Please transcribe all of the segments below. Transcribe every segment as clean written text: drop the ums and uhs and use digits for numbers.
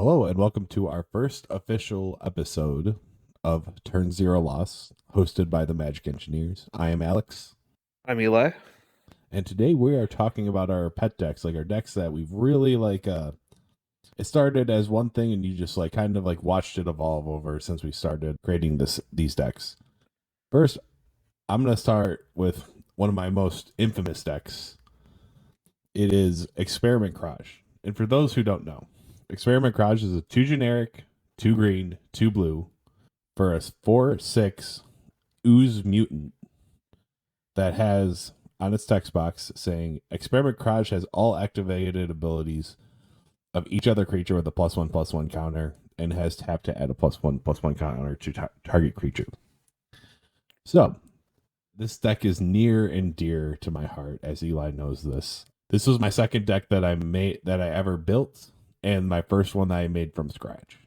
Hello, and welcome to our first official episode of Turn Zero Loss, hosted by the Magic Engineers. I am Alex, I'm Eli. and today we are talking about our pet decks, like our decks that we've really it started as one thing, and you just kind of watched it evolve over since we started creating these decks. First, I'm gonna start with one of my most infamous decks. It is Experiment Craj, and for those who don't know, Experiment Craj is a 2 generic, 2 green, 2 blue for a 4/6 ooze mutant that has on its text box saying Experiment Craj has all activated abilities of each other creature with a +1/+1 counter and has tapped to add a +1/+1 counter to target creature. So, this deck is near and dear to my heart, as Eli knows this. This was my second deck that I ever built, and my first one that I made from scratch.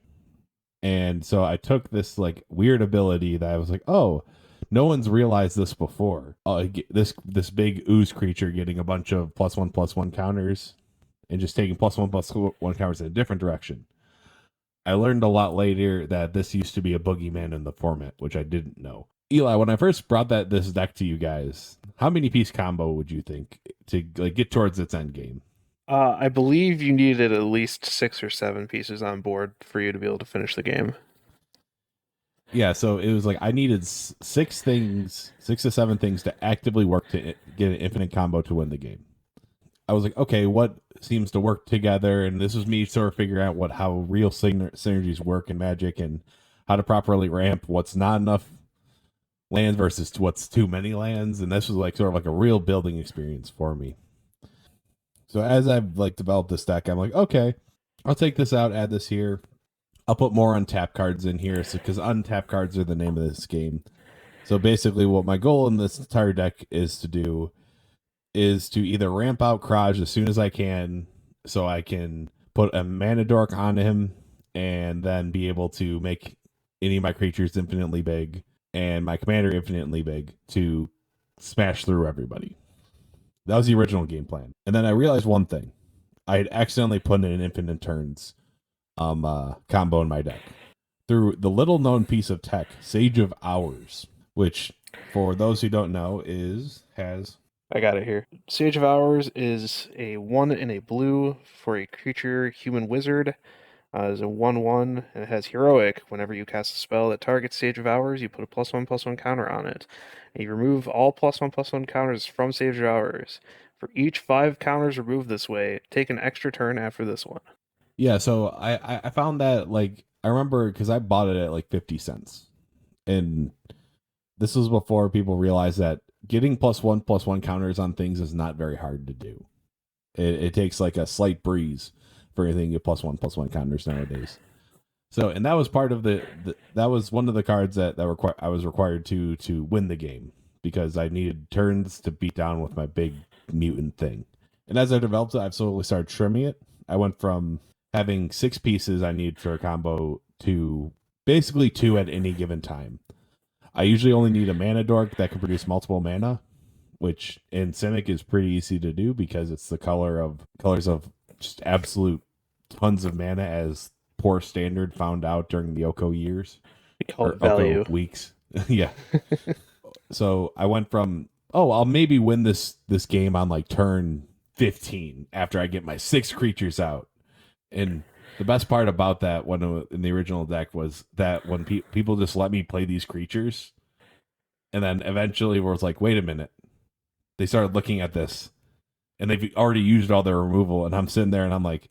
And so I took this weird ability that I was like, oh, no one's realized this before. This big ooze creature getting a bunch of +1/+1 counters and just taking +1/+1 counters in a different direction. I learned a lot later that this used to be a boogeyman in the format, which I didn't know. Eli, when I first brought this deck to you guys, how many piece combo would you think to get towards its end game? I believe you needed at least 6 or 7 pieces on board for you to be able to finish the game. Yeah, so it was I needed 6 to 7 things to actively work to get an infinite combo to win the game. I was like, okay, what seems to work together? And this was me sort of figuring out how real synergies work in Magic and how to properly ramp what's not enough lands versus what's too many lands. And this was sort of a real building experience for me. So as I've developed this deck, I'm like, okay, I'll take this out, add this here. I'll put more untap cards in here because untap cards are the name of this game. So basically, what my goal in this entire deck is to do is to either ramp out Kraj as soon as I can, so I can put a Mana Dork on him and then be able to make any of my creatures infinitely big and my commander infinitely big to smash through everybody. That was the original game plan. And then I realized one thing. I had accidentally put in an infinite turns combo in my deck through the little known piece of tech, Sage of Hours, which for those who don't know has I got it here. Sage of Hours is a 1 in a blue for a creature human wizard. It's a 1/1 and it has heroic. Whenever you cast a spell that targets Sage of Hours, you put a +1/+1 counter on it. And you remove all +1/+1 counters from Sage of Hours. For each 5 counters removed this way, take an extra turn after this one. Yeah, so I found that I remember because I bought it at 50 cents, and this was before people realized that getting +1/+1 counters on things is not very hard to do. It takes a slight breeze for anything to get +1/+1 counters nowadays. So, and that was part of that was one of the cards that I was required to win the game because I needed turns to beat down with my big mutant thing. And as I developed it, I've slowly started trimming it. I went from having 6 pieces I need for a combo to basically 2 at any given time. I usually only need a Mana Dork that can produce multiple mana, which in Simic is pretty easy to do because it's the colors of just absolute tons of mana as poor standard found out during the Oko years We call or it value. Oko weeks. Yeah. So I went from I'll maybe win this game on turn 15 after I get my 6 creatures out. And the best part about that when in the original deck was that when people just let me play these creatures, and then eventually was like, wait a minute, they started looking at this, and they've already used all their removal, and I'm sitting there and I'm like,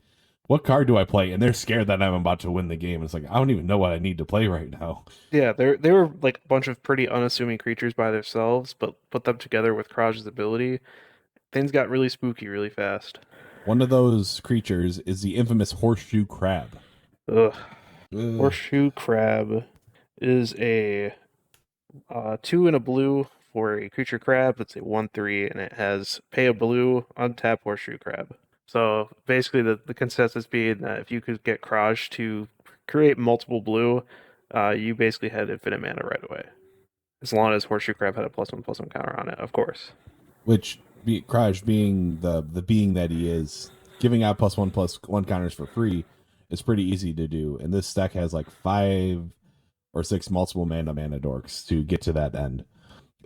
what card do I play? And they're scared that I'm about to win the game. It's I don't even know what I need to play right now. Yeah, they were like a bunch of pretty unassuming creatures by themselves, but put them together with Kraj's ability, things got really spooky really fast. One of those creatures is the infamous Horseshoe Crab. Ugh. Ugh. Horseshoe Crab is a 2 in a blue for a creature crab. It's a 1/3, and it has pay a blue, untap Horseshoe Crab. So basically, the consensus being that if you could get Kraj to create multiple blue, you basically had infinite mana right away. As long as Horseshoe Crab had a +1/+1 counter on it, of course. Which Kraj being the being that he is, giving out +1/+1 counters for free It's pretty easy to do. And this deck has like 5 or 6 multiple mana dorks to get to that end.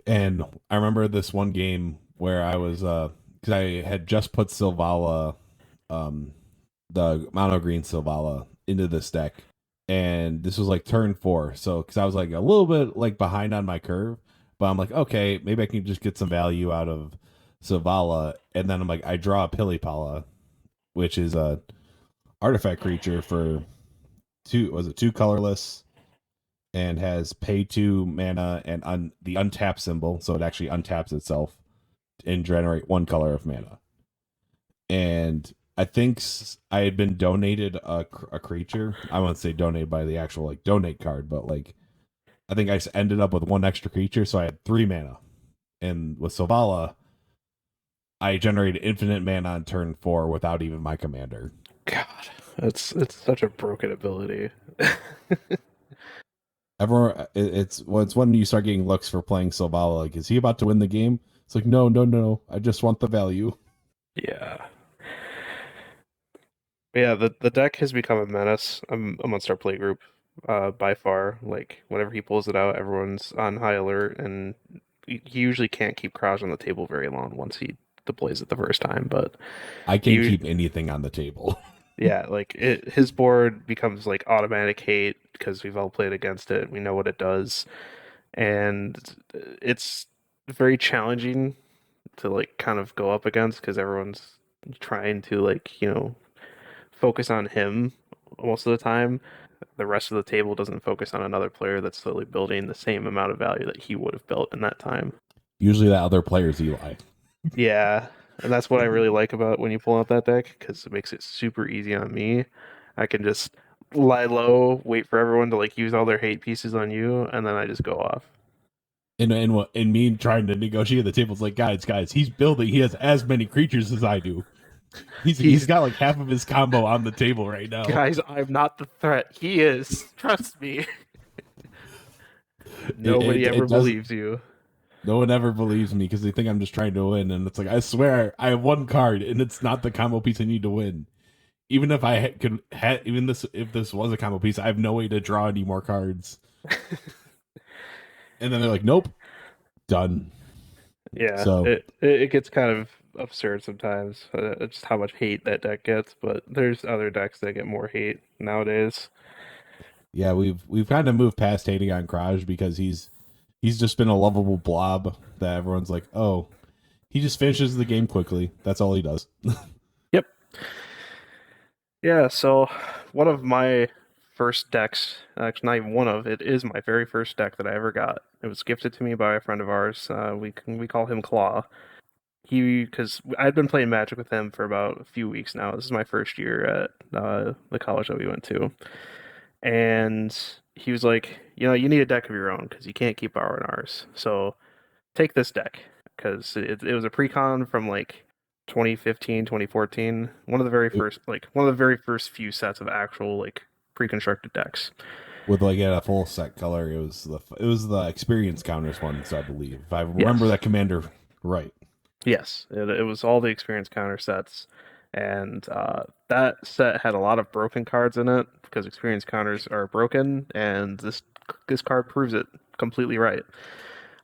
And I remember this one game where I was because I had just put Sylvala, the mono green Sylvala into this deck, and this was like turn 4. So because I was like a little bit like behind on my curve, but I'm like, okay, maybe I can just get some value out of Sylvala, and then I'm like, I draw a Pilipala, which is a artifact creature for two colorless, and has pay 2 mana and the untap symbol, so it actually untaps itself and generate 1 color of mana. And I think I had been donated a creature. I won't say donated by the actual like donate card, but like I think I ended up with 1 extra creature, so I had 3 mana. And with Sylvala, I generated infinite mana on turn 4 without even my commander. God, it's such a broken ability. Everyone, it's when you start getting looks for playing Sylvala. Like, is he about to win the game? It's like, no, no, no. I just want the value. Yeah. Yeah, the deck has become a menace amongst our play group, by far. Like whenever he pulls it out, everyone's on high alert, and he usually can't keep Kraj on the table very long once he deploys it the first time. But I can he, keep anything on the table. yeah, like his board becomes like automatic hate because we've all played against it. We know what it does, and it's very challenging to like kind of go up against because everyone's trying to like focus on him most of the time. The rest of the table doesn't focus on another player that's slowly building the same amount of value that he would have built in that time. Usually that other player's Eli. Yeah, and that's what I really like about when you pull out that deck because it makes it super easy on me. I can just lie low, wait for everyone to like use all their hate pieces on you, and then I just go off. And me trying to negotiate the tables like, guys, he's building. He has as many creatures as I do. He's He's got like half of his combo on the table right now. Guys, I'm not the threat. He is. Trust me. Nobody ever It does. believes you. No one ever believes me because they think I'm just trying to win, and it's like I swear I have 1 card, and it's not the combo piece I need to win. Even if I could, even this if this was a combo piece, I have no way to draw any more cards. And then they're like, nope, done. Yeah, So it gets kind of absurd sometimes. Just how much hate that deck gets, but there's other decks that get more hate nowadays. yeah, we've kind of moved past hating on Kraj because he's just been a lovable blob that everyone's like, oh, he just finishes the game quickly. That's all he does. Yep. Yeah, so one of my first decks, actually not even one of, it is my very first deck that I ever got. It was gifted to me by a friend of ours. We call him Claw. Because I'd been playing Magic with him for about a few weeks now. This is my first year at the college that we went to, and he was like, you need a deck of your own because you can't keep borrowing ours. So take this deck because it was a precon from like 2015, 2014. One of the very first few sets of actual like pre-constructed decks. With like a full set color, it was the experience counters ones, I believe. If I remember Yes. that commander right. Yes, it was all the experience counter sets, and that set had a lot of broken cards in it because experience counters are broken, and this card proves it completely right.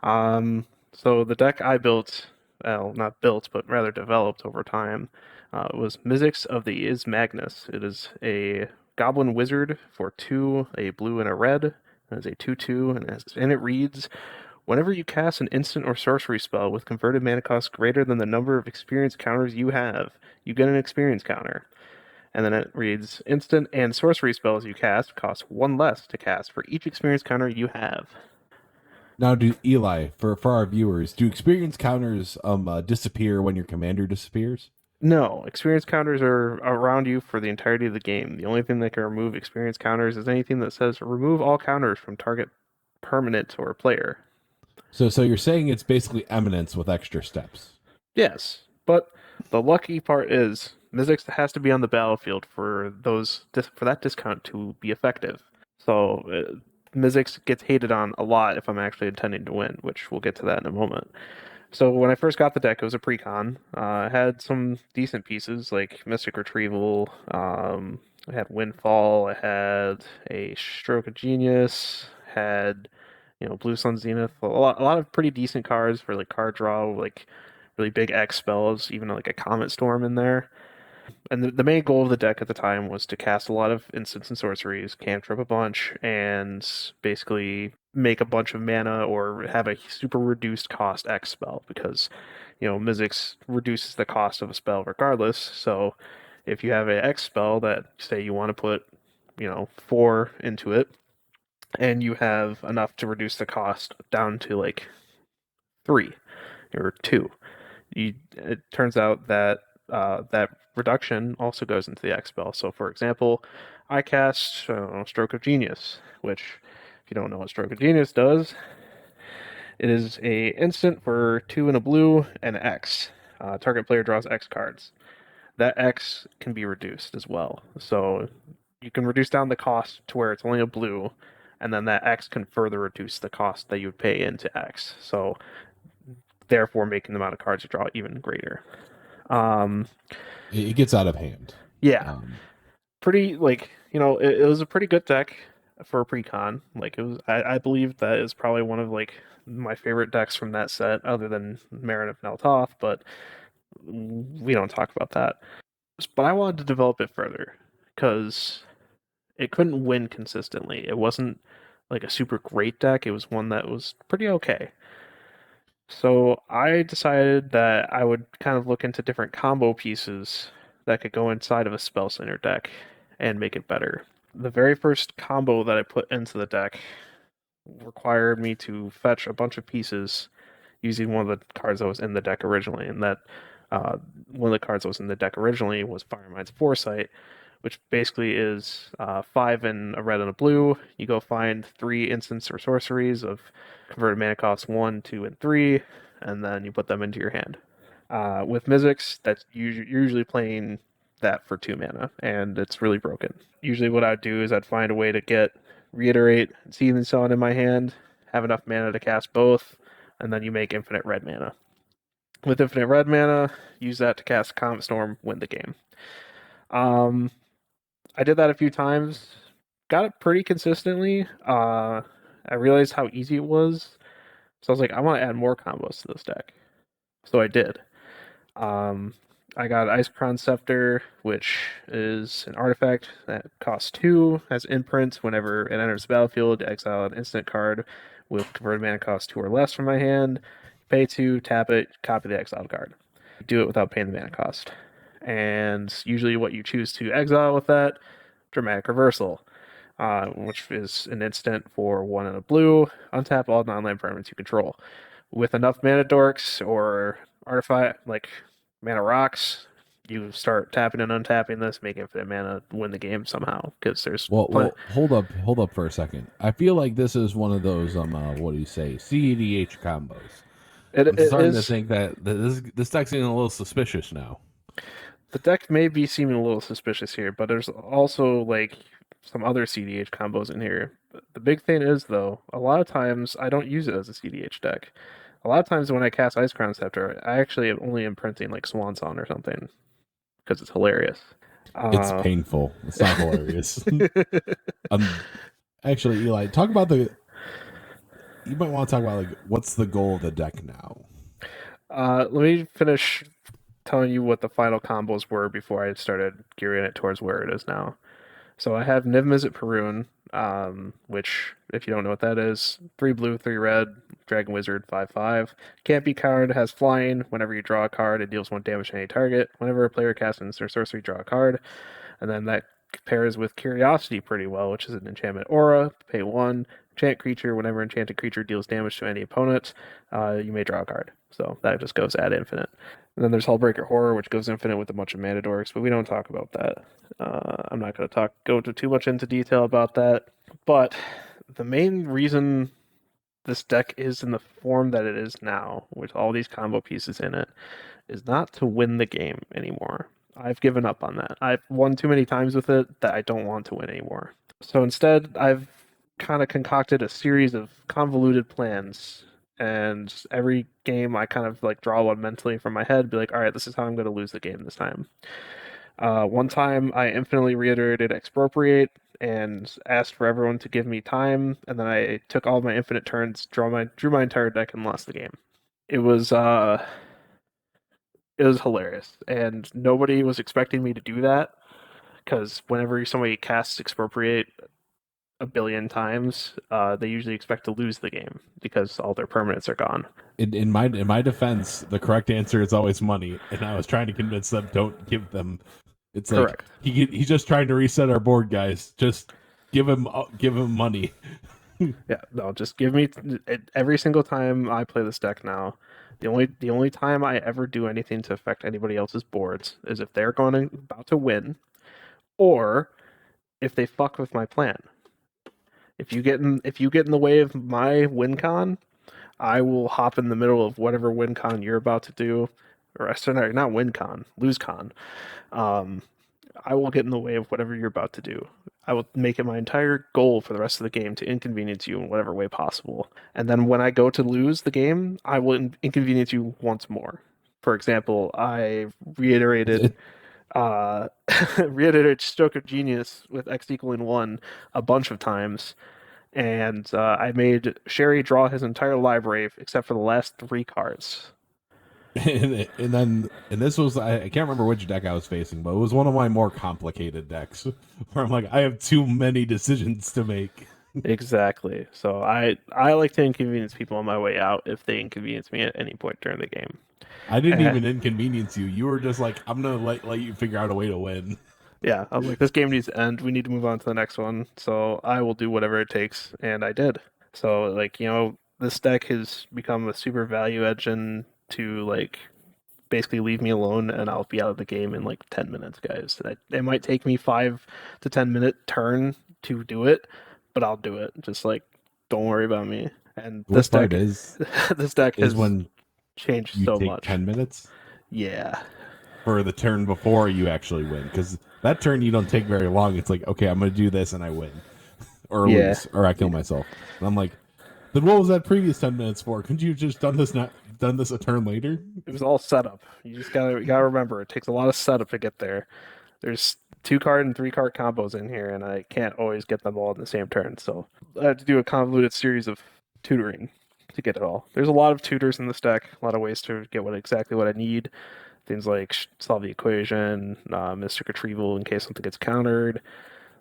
So the deck I built, well, not built, but rather developed over time, was Mizzix of the Is Magnus. It is a Goblin Wizard for 2, a blue and a red. It is a 2/2, and it reads. Whenever you cast an instant or sorcery spell with converted mana cost greater than the number of experience counters you have, you get an experience counter. And then it reads, instant and sorcery spells you cast cost 1 less to cast for each experience counter you have. Now, do Eli for our viewers, do experience counters disappear when your commander disappears? No, experience counters are around you for the entirety of the game. The only thing that can remove experience counters is anything that says remove all counters from target permanent or player. So you're saying it's basically eminence with extra steps. Yes, but the lucky part is Mizzix has to be on the battlefield for that discount to be effective. So Mizzix gets hated on a lot if I'm actually intending to win, which we'll get to that in a moment. So when I first got the deck, it was a precon. It had some decent pieces like Mystic Retrieval, I had Windfall, I had a Stroke of Genius, had Blue Sun Zenith, a lot of pretty decent cards for like card draw, like really big X spells, even like a Comet Storm in there. And the main goal of the deck at the time was to cast a lot of instants and sorceries, cantrip a bunch, and basically make a bunch of mana or have a super reduced cost X spell because, Mizzix reduces the cost of a spell regardless. So if you have an X spell that, say, you want to put, 4 into it, and you have enough to reduce the cost down to like 3 or 2, it turns out that that reduction also goes into the X spell. So, for example, I cast Stroke of Genius, which, if you don't know what Stroke of Genius does, it is a instant for 2 and a blue and X. Target player draws X cards. That X can be reduced as well. So you can reduce down the cost to where it's only a blue, and then that X can further reduce the cost that you would pay into X. So therefore making the amount of cards you draw even greater. Um, It gets out of hand. yeah, pretty like it was a pretty good deck for a pre-con. Like it was, I believe that is probably one of like my favorite decks from that set, other than Marin of Neltoth, but we don't talk about that. But I wanted to develop it further because it couldn't win consistently. It wasn't like a super great deck. It was one that was pretty okay. So I decided that I would kind of look into different combo pieces that could go inside of a Spell Slinger deck and make it better. The very first combo that I put into the deck required me to fetch a bunch of pieces using one of the cards that was in the deck originally, and that one of the cards that was in the deck originally was Firemind's Foresight, which basically is 5 in a red and a blue. You go find 3 instants or sorceries of converted mana cost 1, 2, and 3, and then you put them into your hand. With Mizzix, that's you're usually playing that for 2 mana, and it's really broken. Usually, what I'd do is I'd find a way to get Reiterate and Seething Sun in my hand, have enough mana to cast both, and then you make infinite red mana. With infinite red mana, use that to cast Comet Storm, win the game. I did that a few times, got it pretty consistently. I realized how easy it was, so I was like, I want to add more combos to this deck. So I did. Um, I got Icecrown Scepter, which is an artifact that costs 2, has imprint. Whenever it enters the battlefield, exile an instant card with converted mana cost 2 or less from my hand. Pay 2, tap it, copy the exiled card. Do it without paying the mana cost. And usually what you choose to exile with that, Dramatic Reversal, which is an instant for 1 and a blue. Untap all non-land permanents you control. With enough mana dorks or artifact like mana rocks, you start tapping and untapping this, make infinite mana, win the game somehow. Because there's Well, hold up for a second. I feel like this is one of those what do you say, CEDH combos. I'm it starting to is. think that this deck's getting a little suspicious now. The deck may be seeming a little suspicious here, but there's also like some other CDH combos in here. The big thing is though, a lot of times I don't use it as a CDH deck. A lot of times when I cast Icecrown Scepter, I actually am only imprinting like Swan Song or something because it's hilarious. It's painful. It's not hilarious. Actually, Eli, talk about the. You might want to talk about like what's the goal of the deck now. Let me finish telling you what the final combos were before I started gearing it towards where it is now. So I have Niv Mizzet Perun, which, if you don't know what that is, 3 blue, 3 red, Dragon Wizard, 5/5. Can't be card, has flying. Whenever you draw a card, it deals 1 damage to any target. Whenever a player casts an instant sorcery, draw a card. And then that pairs with Curiosity pretty well, which is an enchantment aura. Pay 1. Enchant creature. Whenever enchanted creature deals damage to any opponent, you may draw a card. So that just goes ad infinite. And then there's Hullbreaker Horror, which goes infinite with a bunch of mana dorks, but we don't talk about that. I'm not going to go too much into detail about that. But the main reason this deck is in the form that it is now, with all these combo pieces in it, is not to win the game anymore. I've given up on that. I've won too many times with it that I don't want to win anymore. So instead, I've kind of concocted a series of convoluted plans, and every game I kind of like draw one mentally from my head, be like, all right, this is how I'm going to lose the game this time. One time I infinitely reiterated expropriate and asked for everyone to give me time, and then I took all my infinite turns, drew my entire deck, and lost the game. It was it was hilarious, and nobody was expecting me to do that because whenever somebody casts expropriate a billion times, they usually expect to lose the game because all their permanents are gone. In my defense, the correct answer is always money, and I was trying to convince them don't give them. It's like Correct. he's just trying to reset our board, guys. Just give him money. Yeah, no, just give me every single time I play this deck now. The only time I ever do anything to affect anybody else's boards is if they're about to win, or if they fuck with my plan. If you get in the way of my win con, I will hop in the middle of whatever win con you're about to do, or sorry, not win con, lose con. Um, I will get in the way of whatever you're about to do. I will make it my entire goal for the rest of the game to inconvenience you in whatever way possible. And then when I go to lose the game, I will inconvenience you once more. For example, I reiterated reiterated Stroke of Genius with X equaling 1 a bunch of times, and I made Sherry draw his entire library except for the last 3 cards. And this was I can't remember which deck I was facing, but it was one of my more complicated decks where I'm like I have too many decisions to make. Exactly. So I like to inconvenience people on my way out if they inconvenience me at any point during the game. I didn't Eh, even inconvenience you. You were just like I'm gonna let you figure out a way to win. yeah, I was like, this game needs to end. We need to move on to the next one. So I will do whatever it takes, and I did. So like, this deck has become a super value engine to like basically leave me alone and I'll be out of the game in like 10 minutes, guys. It might take me 5 to 10 minute turn to do it, but I'll do it. Just like, don't worry about me. And The worst part is this deck has when changed you so take much. 10 minutes Yeah. for the turn before you actually win, because that turn you don't take very long. It's like okay, I'm gonna do this and I win, or Yeah. lose, or I kill myself. And I'm like, then what was that previous 10 minutes for? Couldn't you just done this a turn later? It was all setup. You gotta remember it takes a lot of setup to get there. There's 2 card and 3 card combos in here, and I can't always get them all in the same turn. So I have to do a convoluted series of tutoring to get it all. There's a lot of tutors in this deck, a lot of ways to get exactly what I need. Things like solve the equation, Mystic Retrieval in case something gets countered,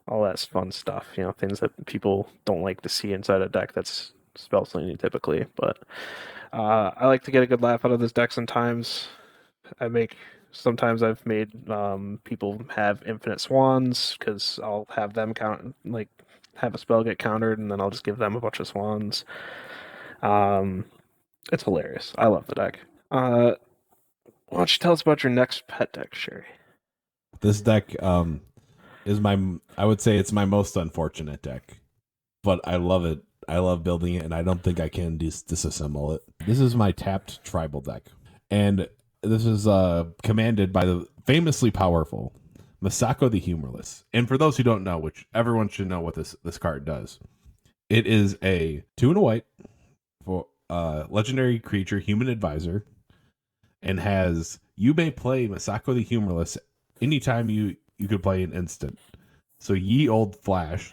all that fun stuff. Things that people don't like to see inside a deck that's spell slinging typically. But I like to get a good laugh out of this deck sometimes. Sometimes I've made people have infinite swans because I'll have them have a spell get countered and then I'll just give them a bunch of swans. Um, it's hilarious. I love the deck. Why don't you tell us about your next pet deck, Sherry? This deck is I would say it's my most unfortunate deck, but I love it. I love building it, and I don't think I can disassemble it. This is my tapped tribal deck, and this is commanded by the famously powerful Masako the Humorless. And for those who don't know, which everyone should know what this card does, it is a 2 and a white for legendary creature, human advisor, and has you may play Masako the Humorless anytime you could play an instant. So ye old flash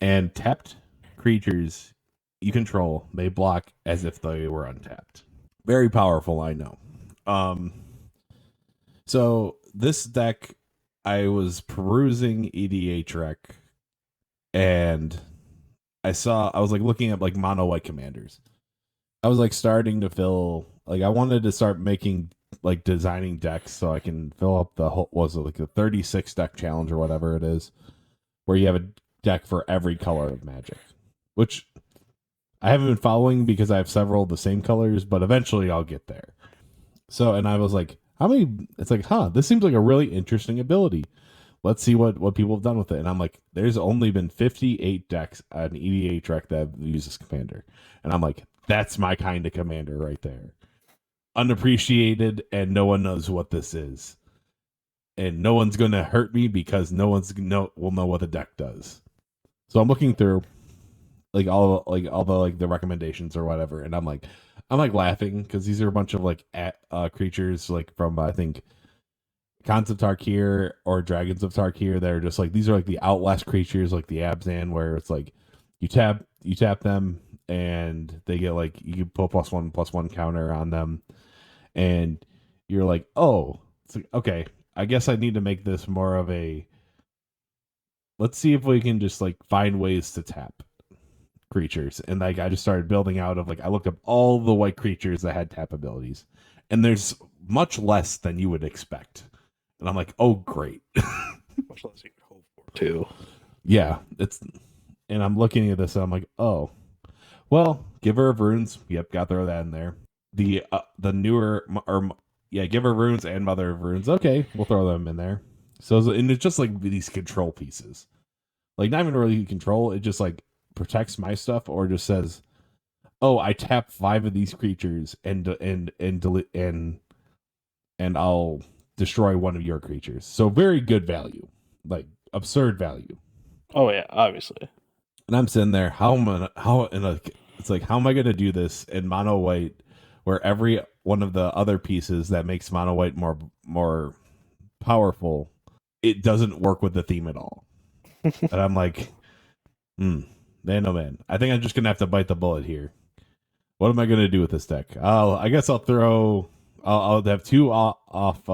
and tapped creatures you control may block as if they were untapped. Very powerful, I know. So this deck, I was perusing EDHREC, and I was like looking at like mono white commanders. I was like starting to fill, like I wanted to start making like designing decks so I can fill up the whole, was it like a 36 deck challenge or whatever it is, where you have a deck for every color of Magic, which I haven't been following because I have several of the same colors, but eventually I'll get there. So, and I was like, it's like, this seems like a really interesting ability. Let's see what people have done with it. And I'm like, there's only been 58 decks on EDHREC that have used this commander. And I'm like, that's my kind of commander right there. Unappreciated, and no one knows what this is. And no one's going to hurt me because no one's will know what the deck does. So I'm looking through all the recommendations or whatever, and I'm like laughing because these are a bunch of creatures like from I think Cons of Tarkir or Dragons of Tarkir, they're just like, these are like the Outlast creatures, like the Abzan, where it's like you tap them and they get like, you can put +1/+1 counter on them, and you're like, oh, it's like, okay, I guess I need to make this more of a, let's see if we can just like find ways to tap creatures. And like I just started building out of like, I looked up all the white creatures that had tap abilities, and there's much less than you would expect. And I'm like, oh great. Much less you could hope for too. Yeah, it's, and I'm looking at this and I'm like, oh, well, Giver of Runes, yep, got to throw that in there. The newer, or yeah, Giver of Runes and Mother of Runes, okay, we'll throw them in there. So, and it's just like these control pieces, like not even really control, it just like protects my stuff, or just says, oh, I tap 5 of these creatures and I'll destroy one of your creatures. So very good value, like absurd value. Oh yeah, obviously. And I'm sitting there, it's like, how am I going to do this in mono white, where every one of the other pieces that makes mono white more powerful, it doesn't work with the theme at all. And I'm like, man, oh man, I think I'm just gonna have to bite the bullet here. What am I gonna do with this deck? I guess I'll have 2 off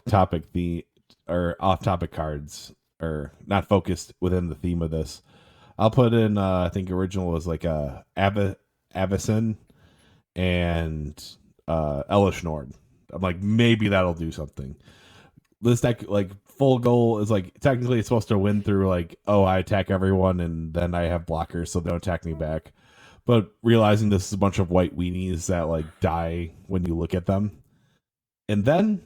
topic off topic cards, or not focused within the theme of this. I'll put in I think original was like Avacyn and Elish Nord. I'm like, maybe that'll do something. This deck, like, full goal is like, technically it's supposed to win through like, oh, I attack everyone and then I have blockers so they don't attack me back. But realizing this is a bunch of white weenies that like die when you look at them. And then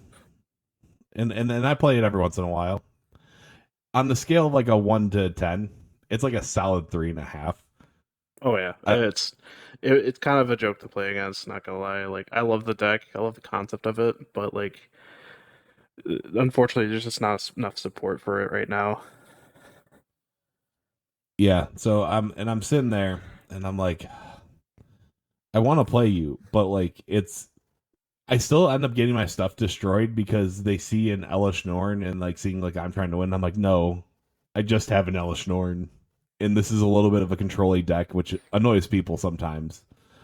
and I play it every once in a while. On the scale of like a 1 to 10, it's like a solid 3.5. Oh yeah, it's kind of a joke to play against. Not gonna lie, like I love the deck, I love the concept of it, but like unfortunately, there's just not enough support for it right now. Yeah, so I'm sitting there and I'm like, I want to play you, but like I still end up getting my stuff destroyed because they see an Elish Norn and like seeing like I'm trying to win. I'm like, no, I just have an Elish Norn, and this is a little bit of a controlling deck, which annoys people sometimes.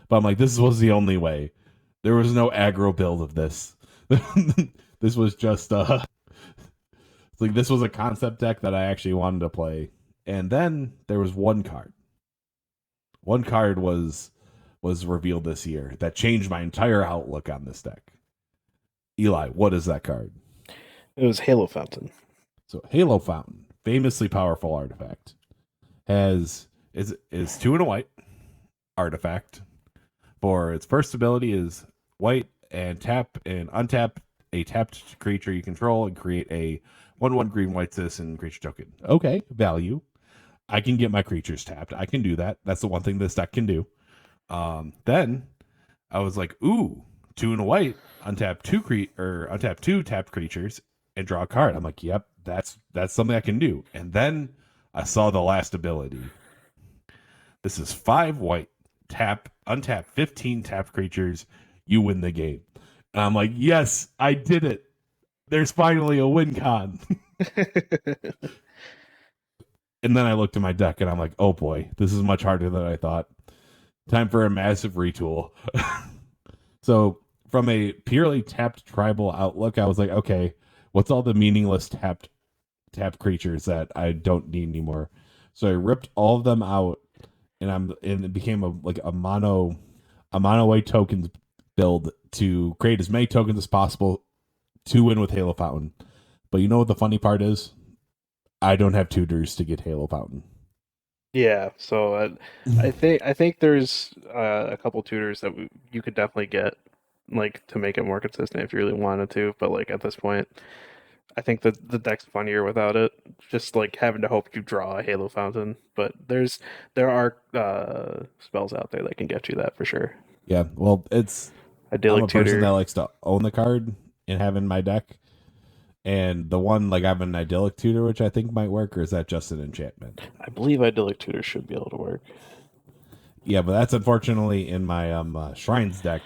But I'm like, this was the only way. There was no aggro build of this. This was just it's like, this was a concept deck that I actually wanted to play. And then there was one card. One card was revealed this year that changed my entire outlook on this deck. Eli, what is that card? It was Halo Fountain. So Halo Fountain, famously powerful artifact, is 2 and a white artifact. For its first ability is white and tap and untap a tapped creature you control and create a 1/1 green white citizen creature token. Okay, value. I can get my creatures tapped. I can do that. That's the one thing this deck can do. Then I was like, ooh, 2 and a white, untap 2 tapped creatures and draw a card. I'm like, yep, that's something I can do. And then I saw the last ability. This is 5 white, untap 15 tapped creatures, you win the game. And I'm like, yes, I did it. There's finally a win con. And then I looked at my deck and I'm like, oh boy, this is much harder than I thought. Time for a massive retool. So from a purely tapped tribal outlook, I was like, okay, what's all the meaningless tapped creatures that I don't need anymore? So I ripped all of them out, and it became a mono white tokens build to create as many tokens as possible to win with Halo Fountain. But you know what the funny part is? I don't have tutors to get Halo Fountain. Yeah, so I think there's a couple tutors that you could definitely get, like, to make it more consistent if you really wanted to. But like at this point, I think that the deck's funnier without it. Just like having to hope you draw a Halo Fountain. But there are spells out there that can get you that for sure. Yeah, well, I'm Idyllic a person Tutor. that likes to own the card and have in my deck. And the one, like, I have an Idyllic Tutor, which I think might work, or is that just an enchantment? I believe Idyllic Tutor should be able to work. Yeah, but that's unfortunately in my Shrines deck,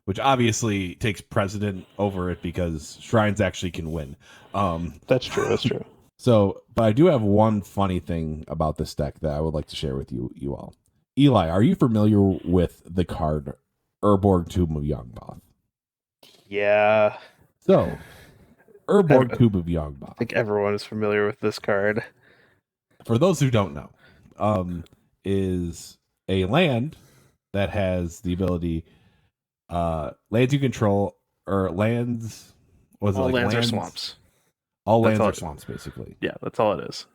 which obviously takes precedent over it because shrines actually can win. That's true. That's true. So, but I do have one funny thing about this deck that I would like to share with you all. Eli, are you familiar with the card Urborg Tomb of Yawgmoth? Yeah. So, Urborg Tomb of I Yawgmoth, think everyone is familiar with this card. for those who don't know, is a land that has the ability, lands you control, or lands, was it All like lands are lands? swamps. All That's lands all are it- swamps, basically. Yeah, that's all it is.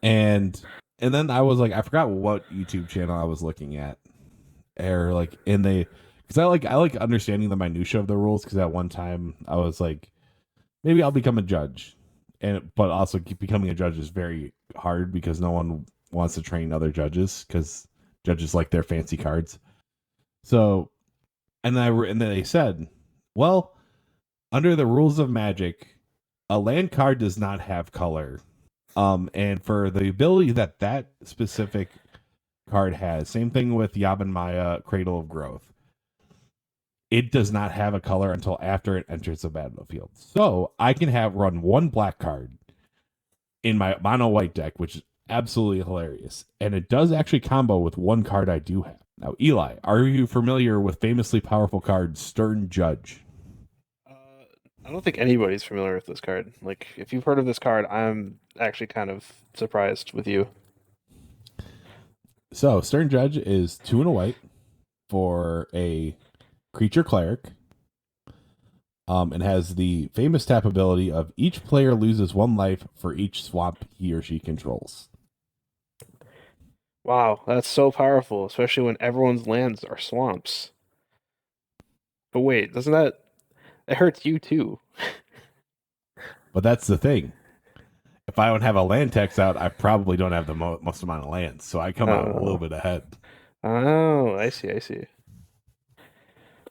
And then I was like, I forgot what YouTube channel I was looking at, or like in the, because I like understanding the minutia of the rules, because at one time I was like, maybe I'll become a judge, and but also becoming a judge is very hard because no one wants to train other judges because judges like their fancy cards. So, and then they said, well, under the rules of Magic, a land card does not have color. And for the ability that that specific card has, same thing with Yabin Maya, Cradle of Growth. It does not have a color until after it enters the battlefield. So I can run one black card in my mono white deck, which is absolutely hilarious. And it does actually combo with one card I do have. Now, Eli, are you familiar with famously powerful card Stern Judge? I don't think anybody's familiar with this card. Like, if you've heard of this card, I'm actually kind of surprised with you. So, Stern Judge is 2 and a white for a creature cleric. And has the famous tap ability of each player loses 1 life for each swamp he or she controls. Wow, that's so powerful, especially when everyone's lands are swamps. But wait, doesn't that it hurts you too? But that's the thing. If I don't have a land tax out, I probably don't have the most amount of lands, so I come out a little bit ahead. Oh, I see, I see.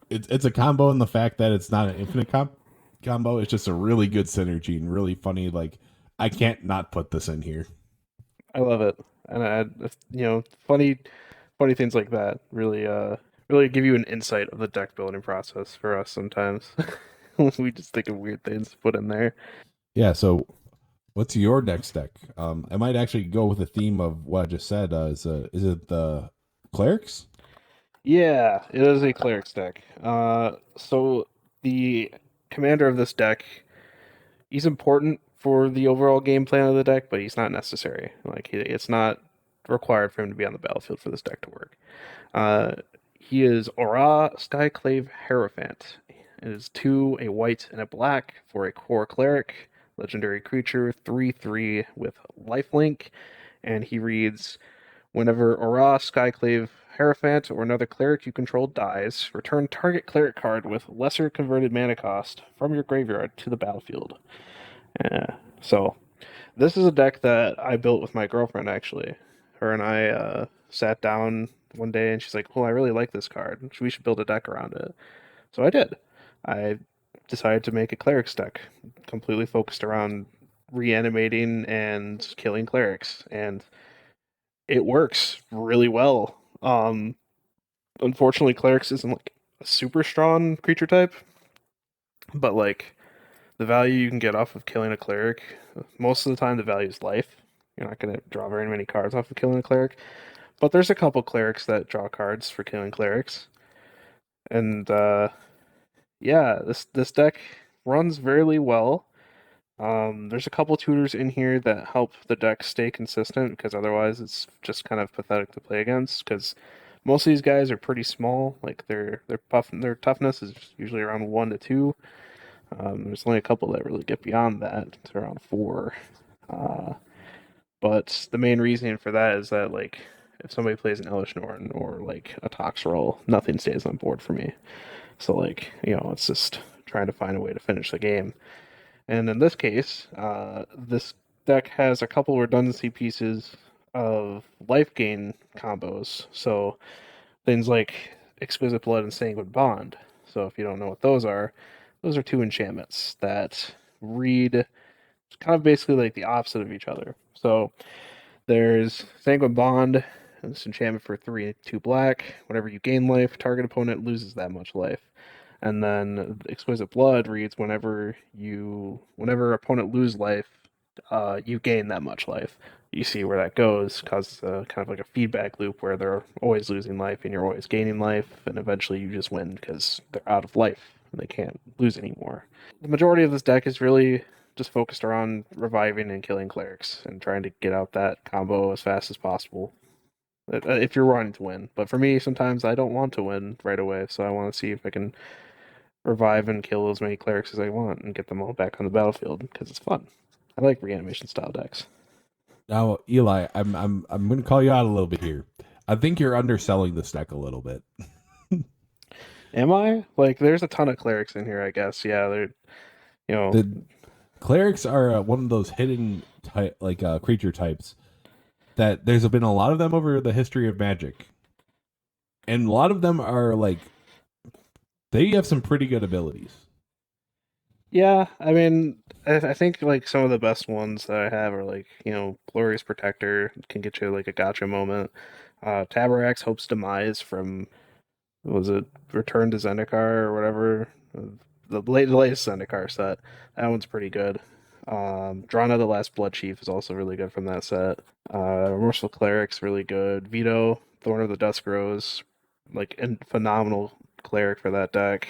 It's a combo in the fact that it's not an infinite combo. It's just a really good synergy and really funny. Like, I can't not put this in here. I love it. And funny things like that really give you an insight of the deck building process for us sometimes. We just think of weird things to put in there. Yeah. So, what's your next deck? I might actually go with the theme of what I just said. Is it the clerics? Yeah, it is a clerics deck. So the commander of this deck, he's important for the overall game plan of the deck, but he's not necessary. Like it's not required for him to be on the battlefield for this deck to work. Uh, he is Aura Skyclave Hierophant. It is 2, a white and a black for a core cleric, legendary creature, 3/3 with lifelink, and he reads, whenever Aura Skyclave Hierophant or another cleric you control dies, return target cleric card with lesser converted mana cost from your graveyard to the battlefield. So this is a deck that I built with my girlfriend actually. Her and I sat down one day and she's like, "Oh, I really like this card. We should build a deck around it." So I did. I decided to make a clerics deck completely focused around reanimating and killing clerics, and it works really well. Unfortunately, clerics isn't like a super strong creature type, but like the value you can get off of killing a cleric, most of the time the value is life. You're not going to draw very many cards off of killing a cleric, but there's a couple clerics that draw cards for killing clerics, and yeah, this deck runs very well. There's a couple tutors in here that help the deck stay consistent because otherwise it's just kind of pathetic to play against. Because most of these guys are pretty small, like their toughness is usually around 1 to 2. There's only a couple that really get beyond that, to around 4. Uh, but the main reason for that is that like if somebody plays an Elish Norn or like a Toxrill, nothing stays on board for me. So like it's just trying to find a way to finish the game. And in this case, this deck has a couple redundancy pieces of life gain combos. So things like Exquisite Blood and Sanguine Bond. So if you don't know what those are 2 enchantments that read kind of basically like the opposite of each other. So there's Sanguine Bond, this enchantment for 3 2 black. Whenever you gain life, target opponent loses that much life. And then Exquisite Blood reads whenever opponent lose life, you gain that much life. You see where that goes, causes kind of like a feedback loop where they're always losing life and you're always gaining life, and eventually you just win because they're out of life and they can't lose anymore. The majority of this deck is really just focused around reviving and killing clerics and trying to get out that combo as fast as possible. If you're wanting to win, but for me, sometimes I don't want to win right away, so I want to see if I can revive and kill as many clerics as I want and get them all back on the battlefield because it's fun. I like reanimation style decks. Now, Eli, I'm going to call you out a little bit here. I think you're underselling this deck a little bit. Am I? Like, there's a ton of clerics in here, I guess. Yeah, they're, The clerics are one of those hidden creature types that there's been a lot of them over the history of Magic, and a lot of them are like they have some pretty good abilities. yeah, I mean, I think like some of the best ones that I have are like, Glorious Protector can get you like a gotcha moment. Taborax Hope's Demise from, was it Return to Zendikar or whatever? The latest Zendikar set. That one's pretty good. Drana the Last Blood Chief is also really good from that set. Remorseful Cleric's really good. Vito, Thorn of the Dusk Rose, like a phenomenal cleric for that deck.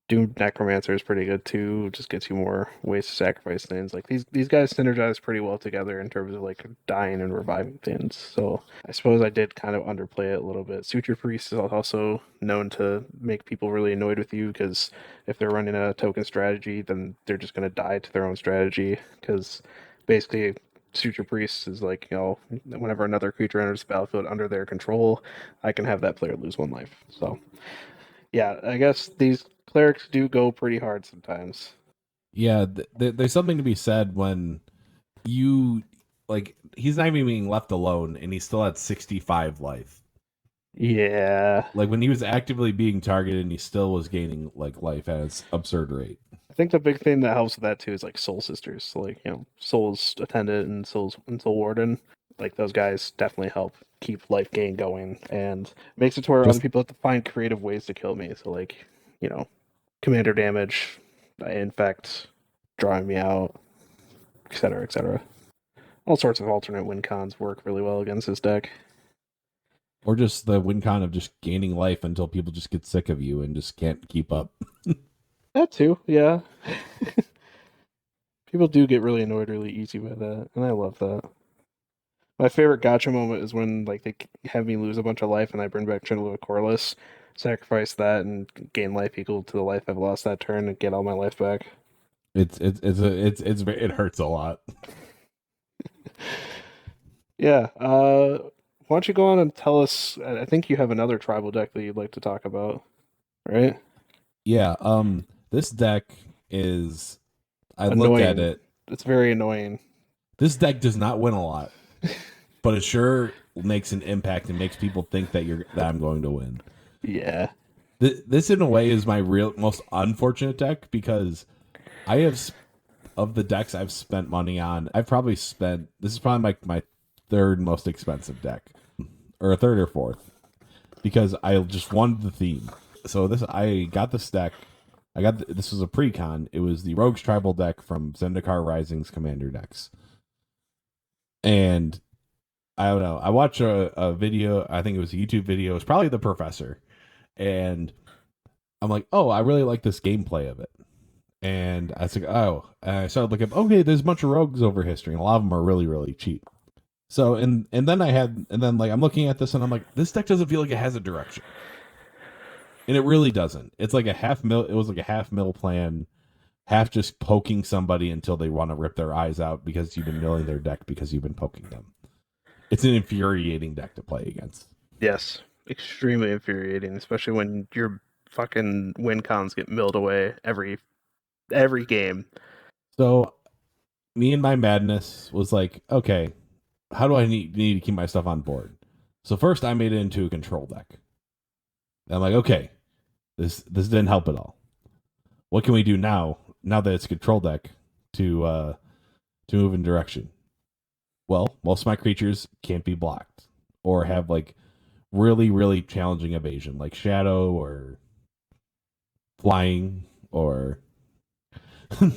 Doomed Necromancer is pretty good too. Just gets you more ways to sacrifice things. Like these guys synergize pretty well together in terms of like dying and reviving things. So I suppose I did kind of underplay it a little bit. Suture Priest is also known to make people really annoyed with you because if they're running a token strategy, then they're just going to die to their own strategy because basically Suture Priest is like, whenever another creature enters the battlefield under their control, I can have that player lose 1 life. So yeah, I guess these clerics do go pretty hard sometimes. Yeah, there's something to be said when you like he's not even being left alone, and he's still at 65 life. Yeah. Like when he was actively being targeted, and he still was gaining like life at an absurd rate. I think the big thing that helps with that too is like Soul Sisters. So like, Soul's Attendant and Soul Warden. Like those guys definitely help keep life gain going and makes it to where other Just people have to find creative ways to kill me. So like, commander damage, infect, drawing me out, etc., etc. All sorts of alternate win cons work really well against this deck. or just the win con of just gaining life until people just get sick of you and just can't keep up. That too, yeah. People do get really annoyed really easy by that, and I love that. My favorite gotcha moment is when like they have me lose a bunch of life and I bring back Chandler Corliss, sacrifice that and gain life equal to the life I've lost that turn and get all my life back. It hurts a lot. Yeah. Why don't you go on and tell us? I think you have another tribal deck that you'd like to talk about, right? Yeah, this deck is I looked at Annoying. it. It's very annoying. This deck does not win a lot, but it sure makes an impact and makes people think that I'm going to win. Yeah. This in a way is my real most unfortunate deck because I have of the decks I've spent money on, I've probably spent this is probably my third most expensive deck, or a third or fourth, because I just wanted the theme. So I got this deck. This was a pre-con. It was the Rogues Tribal deck from Zendikar Rising's Commander decks, and I don't know. I watched a video. I think it was a YouTube video. It was probably the Professor, and I'm like, oh, I really like this gameplay of it. And I was like, oh, and I started looking up, okay, there's a bunch of rogues over history, and a lot of them are really, really cheap. So, and then like, I'm looking at this and I'm like, this deck doesn't feel like it has a direction. And it really doesn't. It's like it was like a half mil plan, half just poking somebody until they want to rip their eyes out because you've been milling their deck because you've been poking them. It's an infuriating deck to play against. Yes. Extremely infuriating, especially when your fucking win cons get milled away every game. So me and my madness was like, okay, how do I need to keep my stuff on board? So first I made it into a control deck. And I'm like, okay, this didn't help at all. What can we do now that it's a control deck to move in direction? Well, most of my creatures can't be blocked or have like really, really challenging evasion, like Shadow or flying or Can't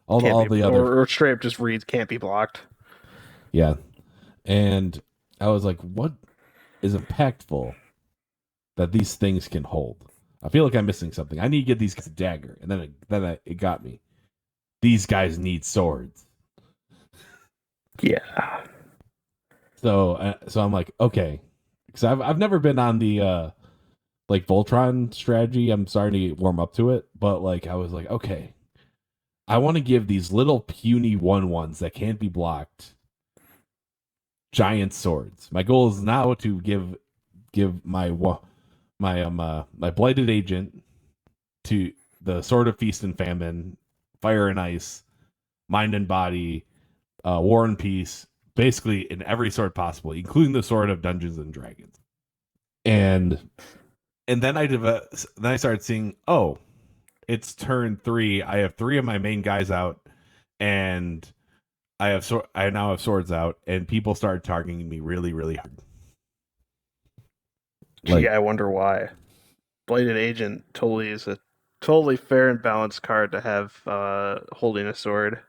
all be, the other. or straight up just reads can't be blocked. Yeah. And I was like, what is impactful that these things can hold? I feel like I'm missing something. I need to get these guys a dagger. And it got me. These guys need swords. Yeah. So I'm like, okay. Because I've never been on the like Voltron strategy. I'm starting to warm up to it. But like I was like, okay. I want to give these little puny 1/1s that can't be blocked giant swords. My goal is now to give my blighted agent to the sword of feast and famine, fire and ice, mind and body, war and peace, basically in every sword possible, including the sword of Dungeons and Dragons. And then I started seeing, oh, it's turn 3. I have 3 of my main guys out, and I now have swords out, and people started targeting me really, really hard. Gee, Like, I wonder why. Bladed Agent totally is a totally fair and balanced card to have holding a sword.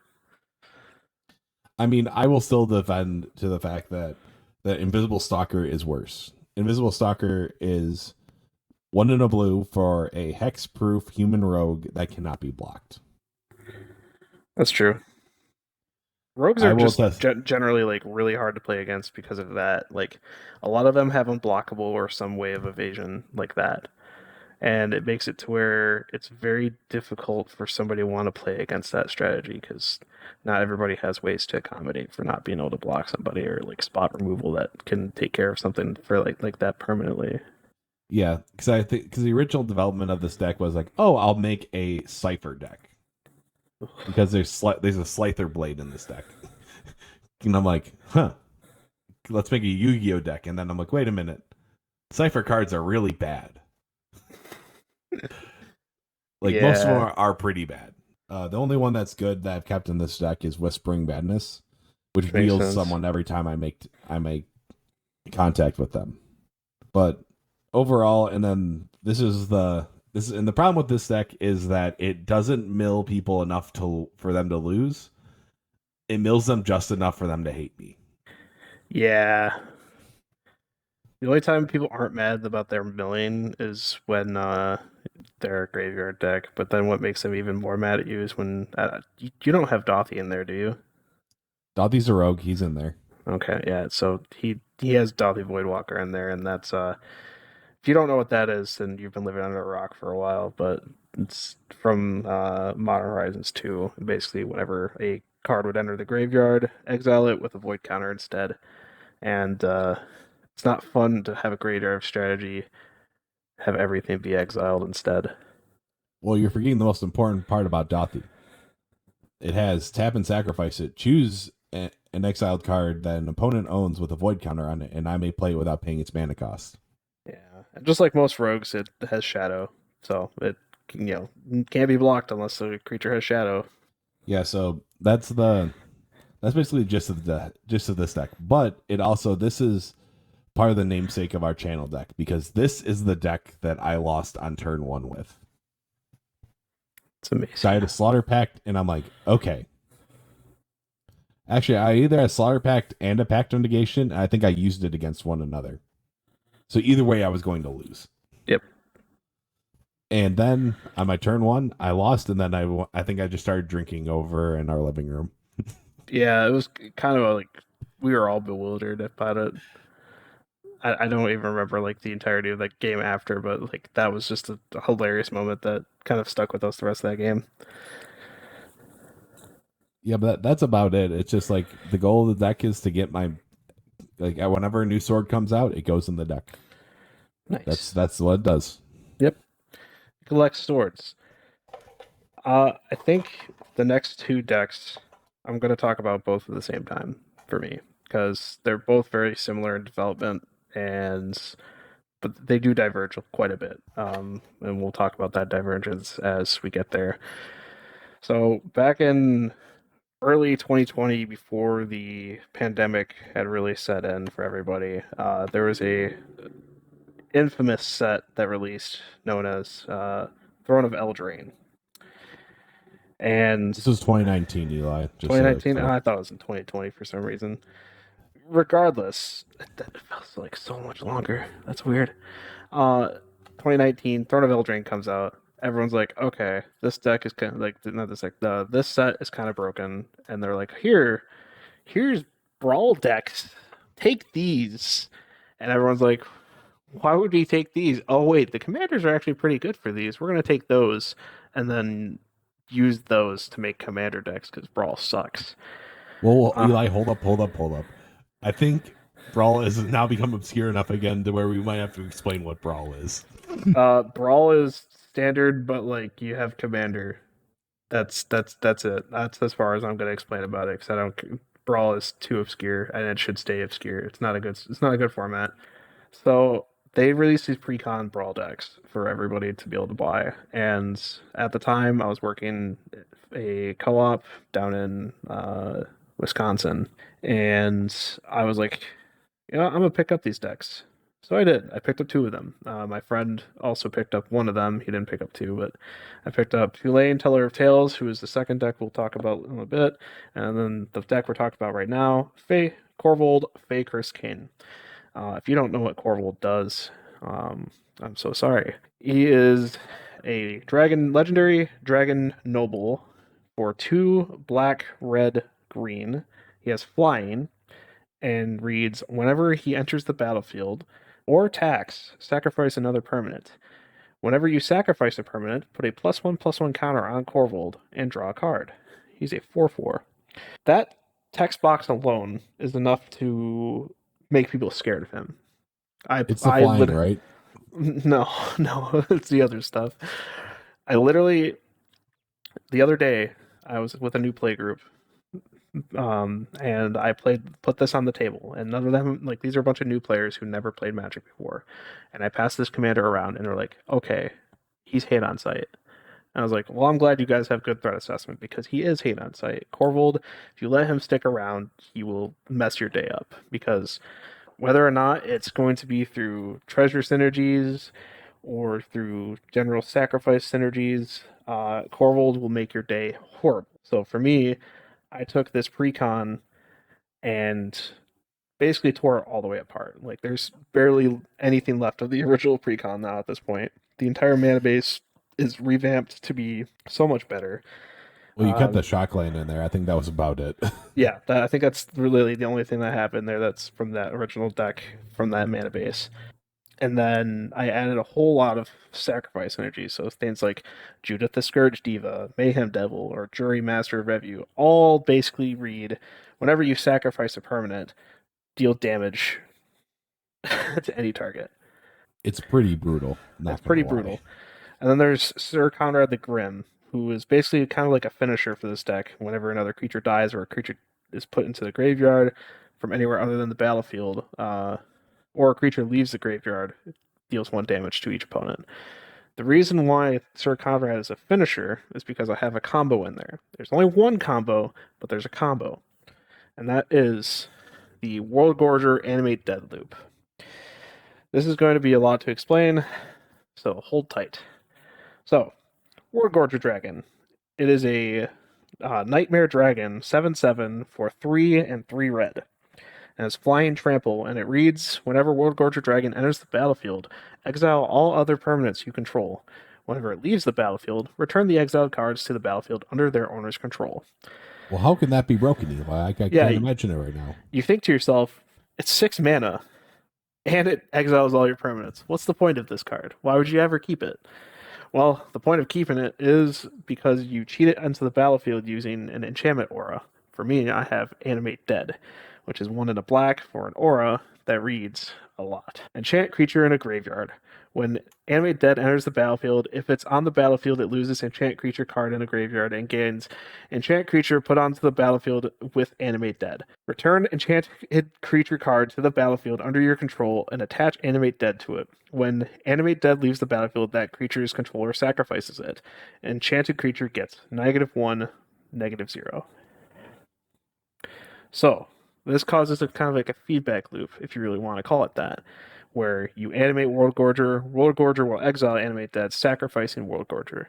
I mean, I will still defend to the fact that Invisible Stalker is worse. Invisible Stalker is 1 in a blue for a hex-proof human rogue that cannot be blocked. That's true. Rogues I are will just test. generally like really hard to play against because of that. Like a lot of them have unblockable or some way of evasion like that. And it makes it to where it's very difficult for somebody to want to play against that strategy because not everybody has ways to accommodate for not being able to block somebody or like spot removal that can take care of something for like that permanently. Yeah, because I think because the original development of this deck was like, oh, I'll make a Cipher deck because there's a Slither Blade in this deck, and I'm like, huh, let's make a Yu-Gi-Oh deck, and then I'm like, wait a minute, Cipher cards are really bad. Like most of them Yeah, are pretty bad. The only one that's good that I've kept in this deck is Whispering Madness, which which makes wheels sense. someone every time I make contact with them. But overall, and then the problem with this deck is that it doesn't mill people enough for them to lose. It mills them just enough for them to hate me. Yeah. The only time people aren't mad about their milling is when they're a graveyard deck, but then what makes them even more mad at you is when you don't have Dothy in there, do you? Dothy's a rogue. He's in there. Okay, yeah. So he has Dothy Voidwalker in there, and that's if you don't know what that is, then you've been living under a rock for a while. But it's from Modern Horizons 2. Basically, whenever a card would enter the graveyard, exile it with a void counter instead, and it's not fun to have a graveyard strategy have everything be exiled instead. Well, you're forgetting the most important part about Dothy. It has tap and sacrifice it. Choose an exiled card that an opponent owns with a void counter on it, and I may play it without paying its mana cost. Yeah, and just like most rogues, it has shadow, so it can't be blocked unless the creature has shadow. Yeah, so that's basically gist of this deck. But it also this is part of the namesake of our channel deck because this is the deck that I lost on turn 1 with. It's So I amazing. had a Slaughter Pact, and I'm like, okay. Actually, I either had a Slaughter Pact and a Pact of Negation, and I think I used it against one another. So either way, I was going to lose. Yep. And then on my turn 1, I lost, and then I think I just started drinking over in our living room. Yeah, it was kind of like we were all bewildered about it. I don't even remember like the entirety of that game after, but like that was just a hilarious moment that kind of stuck with us the rest of that game. Yeah, but that's about it. It's just like the goal of the deck is to get my like whenever a new sword comes out, it goes in the deck. Nice. That's what it does. Yep. Collect swords. I think the next two decks I'm going to talk about both at the same time for me because they're both very similar in development and but they do diverge quite a bit. And we'll talk about that divergence as we get there. So back in early 2020, before the pandemic had really set in for everybody, there was a infamous set that released known as Throne of Eldraine. And This was 2019, Eli. Just 2019? I thought it was in 2020 for some reason. Regardless, it feels like so much longer. That's weird. 2019, Throne of Eldraine comes out. Everyone's like, okay, this deck is kind of like, not this deck, this set is kind of broken. And they're like, here's Brawl decks. Take these. And everyone's like, why would we take these? Oh, wait, the commanders are actually pretty good for these. We're going to take those and then use those to make commander decks because Brawl sucks. Well, Eli, hold up. I think Brawl has now become obscure enough again to where we might have to explain what Brawl is. Brawl is standard, but like you have commander. That's it. That's as far as I'm going to explain about it because I don't. Brawl is too obscure and it should stay obscure. It's not a good format. So they released these pre-con Brawl decks for everybody to be able to buy. And at the time, I was working a co-op down in Wisconsin, and I was like, I'm gonna pick up these decks. So I did. I picked up 2 of them. My friend also picked up 1 of them. He didn't pick up 2, but I picked up Tulane, Teller of Tales, who is the second deck we'll talk about in a bit. And then the deck we're talking about right now, Fae Korvold, Fae Curse King. If you don't know what Korvold does, I'm so sorry. He is a legendary dragon noble for 2 black, red, green. He has flying and reads, whenever he enters the battlefield or attacks, sacrifice another permanent. Whenever you sacrifice a permanent, put a +1/+1 counter on Korvold and draw a card. He's a 4/4. That text box alone is enough to make people scared of him. It's the flying, right? No, it's the other stuff. I literally, the other day, I was with a new play group, and I put this on the table, and none of them, like, these are a bunch of new players who never played Magic before, and I passed this commander around, and they're like, okay, he's hate on sight. And I was like, well, I'm glad you guys have good threat assessment because he is hate on sight. Korvold, if you let him stick around, he will mess your day up because whether or not it's going to be through treasure synergies or through general sacrifice synergies, Korvold will make your day horrible. So for me, I took this precon and basically tore it all the way apart. Like there's barely anything left of the original precon now at this point. The entire mana base is revamped to be so much better. Well, you kept the shock lane in there. I think that was about it. Yeah, I think that's really the only thing that happened there that's from that original deck, from that mana base. And then I added a whole lot of sacrifice energy. So things like Judith the Scourge Diva, Mayhem Devil, or Jury Master of Review all basically read whenever you sacrifice a permanent, deal damage to any target. It's pretty brutal. It's pretty brutal. And then there's Sir Conrad the Grim, who is basically kind of like a finisher for this deck. Whenever another creature dies or a creature is put into the graveyard from anywhere other than the battlefield, or a creature leaves the graveyard, it deals 1 damage to each opponent. The reason why Sir Conrad is a finisher is because I have a combo in there. There's only 1 combo, but there's a combo. And that is the World Gorger Animate Dead loop. This is going to be a lot to explain, so hold tight. So, World Gorger Dragon. It is a Nightmare Dragon, 7/7 for 3 and 3 red. And it's Flying Trample, and it reads, whenever World Gorger Dragon enters the battlefield, exile all other permanents you control. Whenever it leaves the battlefield, return the exiled cards to the battlefield under their owner's control. Well, how can that be broken, Eli? I can't imagine it right now. You think to yourself, it's 6 mana, and it exiles all your permanents. What's the point of this card? Why would you ever keep it? Well, the point of keeping it is because you cheat it into the battlefield using an enchantment aura. For me, I have Animate Dead, which is 1 in a black for an aura that reads a lot. Enchant creature in a graveyard. When Animate Dead enters the battlefield, if it's on the battlefield, it loses enchant creature card in a graveyard and gains enchant creature put onto the battlefield with Animate Dead. Return enchanted creature card to the battlefield under your control and attach Animate Dead to it. When Animate Dead leaves the battlefield, that creature's controller sacrifices it. Enchanted creature gets -1, -0. So, this causes a kind of like a feedback loop, if you really want to call it that. where you animate World Gorger. World Gorger will exile Animate Dead, sacrificing World Gorger.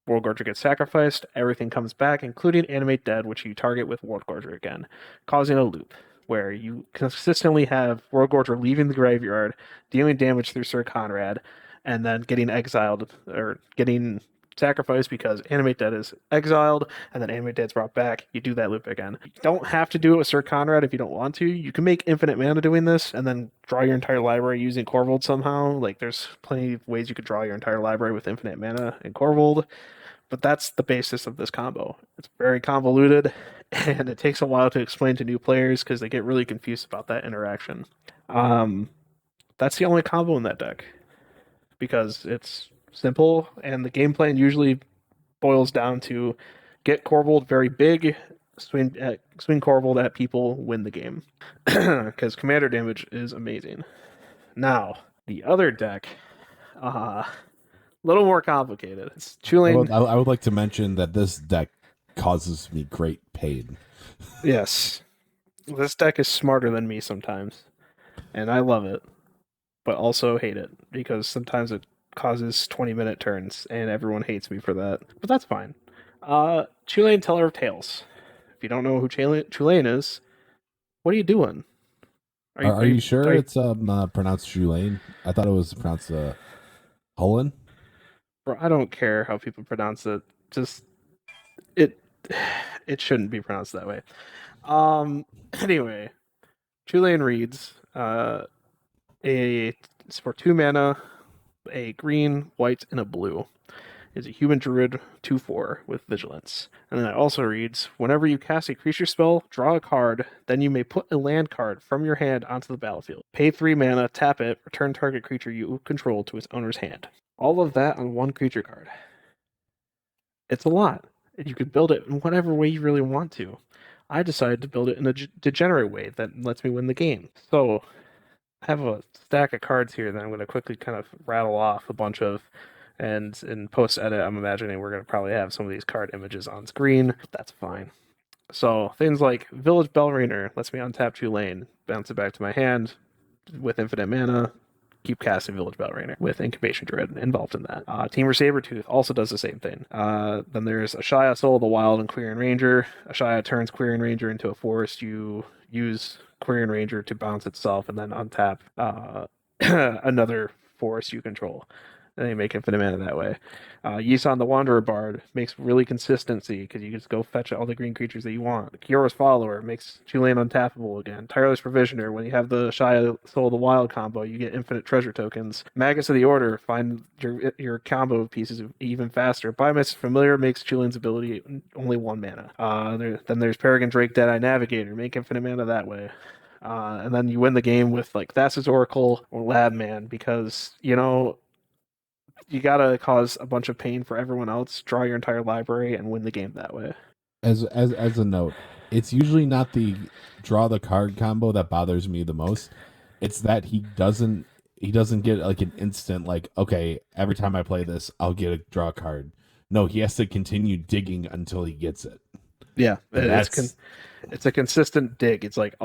World Gorger gets sacrificed, everything comes back, including Animate Dead, which you target with World Gorger again, causing a loop where you consistently have World Gorger leaving the graveyard, dealing damage through Sir Conrad, and then getting exiled or getting sacrificed because Animate Dead is exiled, and then Animate Dead's brought back. You do that loop again. You don't have to do it with Sir Conrad if you don't want to. You can make infinite mana doing this, and then draw your entire library using Korvold somehow. Like, there's plenty of ways you could draw your entire library with infinite mana in Korvold. But that's the basis of this combo. It's very convoluted, and it takes a while to explain to new players because they get really confused about that interaction. That's the only combo in that deck because it's simple, and the game plan usually boils down to get Korvold very big, swing Korvold at people, win the game. Because commander damage is amazing. Now, the other deck, little more complicated. It's Chulane. I would like to mention that this deck causes me great pain. Yes. This deck is smarter than me sometimes. And I love it. But also hate it. Because sometimes it causes 20-minute turns. And everyone hates me for that. But that's fine. Chulane, Teller of Tales. If you don't know who Chulane is, what are you doing? Are you sure it's pronounced Chulane? I thought it was pronounced Holland. Bro, I don't care how people pronounce it. Just it shouldn't be pronounced that way. Anyway, Chulane reads it's for 2 mana, a green, white, and a blue. Is a human druid 2/4 with vigilance. And then it also reads, whenever you cast a creature spell, draw a card, then you may put a land card from your hand onto the battlefield. Pay 3 mana, tap it, return target creature you control to its owner's hand. All of that on one creature card. It's a lot. And you could build it in whatever way you really want to. I decided to build it in a degenerate way that lets me win the game. So I have a stack of cards here that I'm going to quickly kind of rattle off a bunch of. And in post-edit, I'm imagining we're going to probably have some of these card images on screen. That's fine. So things like Village Bellringer lets me untap Chulane, bounce it back to my hand with infinite mana, keep casting Village Bellringer with Incubation Druid involved in that. Temur Sabertooth also does the same thing. Then there's Ashaya, Soul of the Wild, and Quirion Ranger. Ashaya turns Quirion Ranger into a forest. You use Quirion Ranger to bounce itself and then untap another forest you control. And they make infinite mana that way. Yisan the Wanderer Bard makes really consistency because you just go fetch all the green creatures that you want. Kiora's Follower makes Chulane untappable again. Tireless Provisioner, when you have the Shia Soul of the Wild combo, you get infinite treasure tokens. Magus of the Order, find your combo pieces even faster. Biomass Familiar makes Chulane's ability only 1 mana. Then there's Peregrine Drake Deadeye Navigator, make infinite mana that way. And then you win the game with like Thassa's Oracle or Labman because, you gotta cause a bunch of pain for everyone else, draw your entire library, and win the game that way. As a note, it's usually not the draw the card combo that bothers me the most. It's that he doesn't get like an instant like, okay, every time I play this, I'll get a draw a card. No, he has to continue digging until he gets it. Yeah, it's a consistent dig. It's like,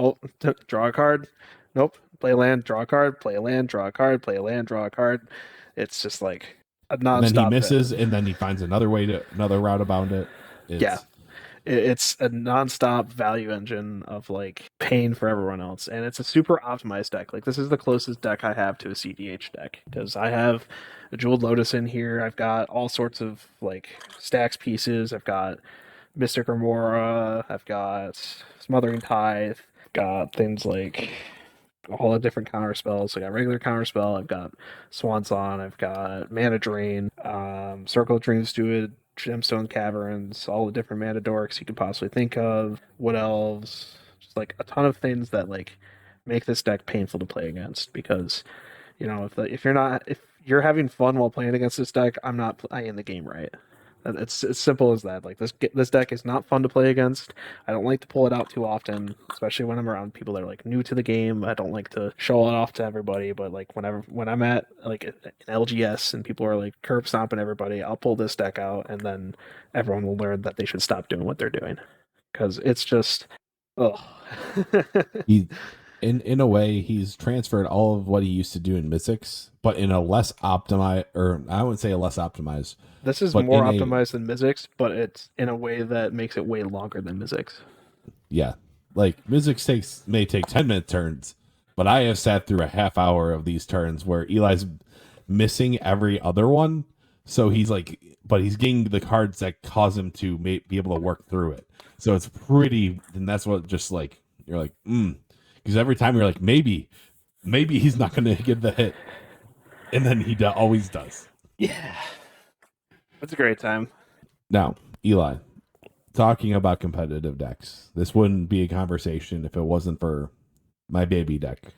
draw a card. Nope. Play a land, draw a card, play a land, draw a card, play a land, draw a card. It's just like a nonstop. And then he misses, and then he finds another route about it. It's a nonstop value engine of like pain for everyone else, and it's a super optimized deck. Like, this is the closest deck I have to a CDH deck because I have a Jeweled Lotus in here. I've got all sorts of like stacks pieces. I've got Mystic Remora. I've got Smothering Tithe. I've got things like all the different counter spells. I got regular counter spell. I've got Swan Song. I've got Mana Drain, Circle of Dreams Druid, Gemstone Caverns, all the different mana dorks you could possibly think of. Wood Elves, just like a ton of things that like make this deck painful to play against because, if you're having fun while playing against this deck, I'm not playing the game right. It's as simple as that. Like, this deck is not fun to play against. I don't like to pull it out too often, especially when I'm around people that are like new to the game. I don't like to show it off to everybody, but like when I'm at like an LGS and people are like curb stomping everybody, I'll pull this deck out, and then everyone will learn that they should stop doing what they're doing because it's just in a way, he's transferred all of what he used to do in Mystics, but in a less optimized, or I wouldn't say a less optimized, This is but more in a optimized than Mizzix, but it's in a way that makes it way longer than Mizzix. yeah, like Mystics may take 10-minute turns, but I have sat through a half hour of these turns where Eli's missing every other one, so he's like, but he's getting the cards that cause him to be able to work through it. So it's pretty, and that's what just like you're like, because every time you're like, maybe he's not going to get the hit, and then he always does. Yeah. It's a great time. Now, Eli, talking about competitive decks, this wouldn't be a conversation if it wasn't for my baby deck,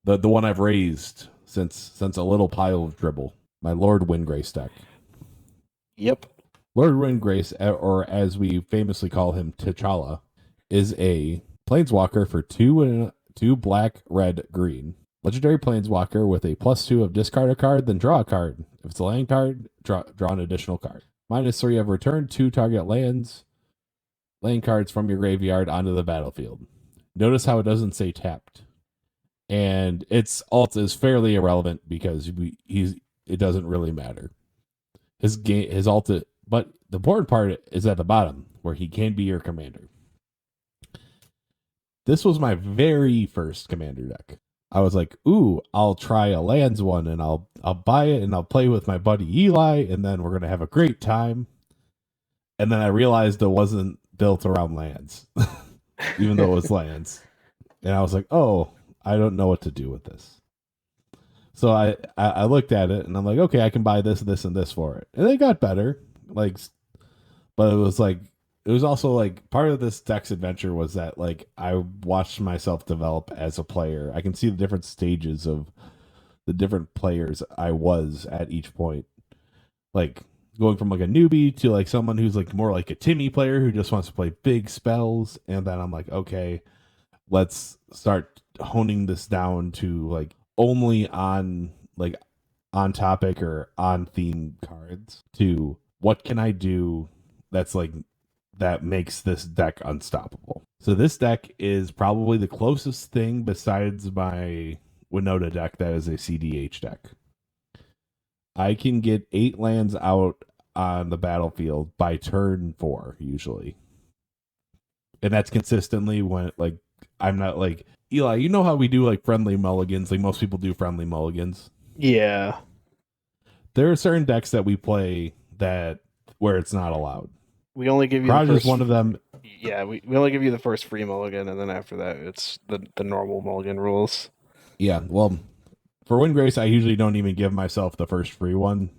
the one I've raised since a little pile of dribble, my Lord Windgrace deck. Yep. Lord Windgrace, or as we famously call him, T'Challa, is a planeswalker for two black, red, green. Legendary planeswalker with a +2 of discard a card, then draw a card. If it's a land card, draw an additional card. -3 of return 2 target land cards from your graveyard onto the battlefield. Notice how it doesn't say tapped. And its alt is fairly irrelevant because it doesn't really matter. His alt, but the important part is at the bottom where he can be your commander. This was my very first commander deck. I was like, ooh, I'll try a lands one and I'll buy it and I'll play with my buddy Eli and then we're gonna have a great time. And then I realized it wasn't built around lands, even though it was lands. And I was like, oh, I don't know what to do with this. So I looked at it and I'm like, okay, I can buy this, this, and this for it. And it got better. Like, but it was also like part of this deck's adventure was that like I watched myself develop as a player. I can see the different stages of the different players I was at each point. Like going from like a newbie to like someone who's like more like a Timmy player who just wants to play big spells. And then I'm like, okay, let's start honing this down to like only on like on topic or on theme cards to what can I do that's like that makes this deck unstoppable. So this deck is probably the closest thing besides my Winota deck that is a CDH deck. I can get 8 lands out on the battlefield by turn 4 usually. And that's consistently when like I'm not like Eli, you know how we do like friendly mulligans, like most people do friendly mulligans. Yeah. There are certain decks that we play that where it's not allowed. We only give you Garage the is first. one of them. Yeah, we only give you the first free mulligan, and then after that, it's the normal mulligan rules. Yeah, well, for Windgrace, I usually don't even give myself the first free one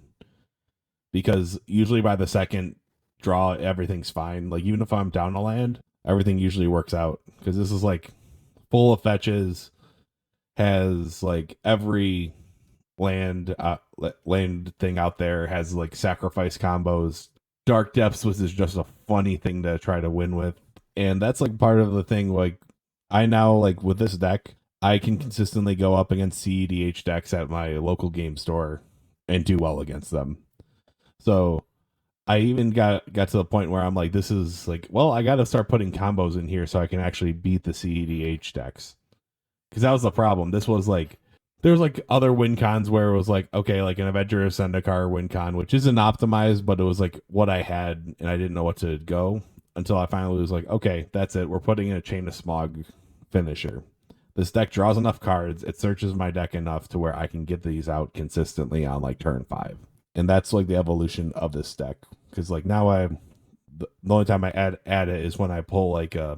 because usually by the second draw, everything's fine. Like even if I'm down a land, everything usually works out because this is like full of fetches, has like every land thing out there, has like sacrifice combos. Dark Depths was just a funny thing to try to win with, and that's like part of the thing. Like I now like with this deck, I can consistently go up against CEDH decks at my local game store and do well against them. So I even got to the point where I'm like, this is like, well, I got to start putting combos in here so I can actually beat the CEDH decks. Because that was the problem. This was like, there's like other win cons where it was like, okay, like an Avenger of Zendikar win con, which isn't optimized, but it was like what I had and I didn't know what to go until I finally was like, okay, that's it. We're putting in a Chain of Smog finisher. This deck draws enough cards, it searches my deck enough to where I can get these out consistently on like turn 5. And that's like the evolution of this deck. Because like now the only time I add it is when I pull like I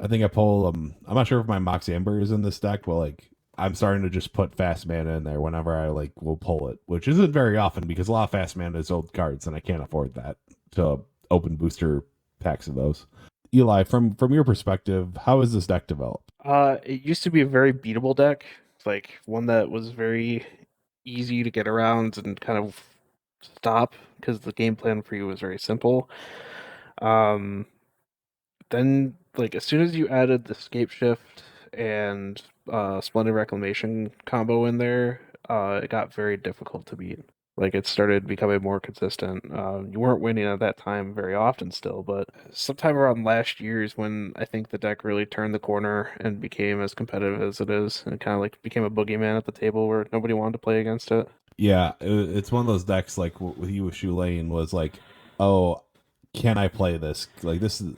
think I pull I'm not sure if my Mox Amber is in this deck, but like I'm starting to just put fast mana in there whenever I like will pull it, which isn't very often because a lot of fast mana is old cards and I can't afford that to open booster packs of those. Eli, from your perspective, how is this deck developed? It used to be a very beatable deck, like one that was very easy to get around and kind of stop because the game plan for you was very simple. Um, then like as soon as you added the Scape Shift and Splendid Reclamation combo in there, it got very difficult to beat. Like it started becoming more consistent. You weren't winning at that time very often still, but sometime around last year is when I think the deck really turned the corner and became as competitive as it is, and kind of like became a boogeyman at the table where nobody wanted to play against it. Yeah, it's one of those decks like with you with Shoe Lane was like, oh, can I play this? Like this is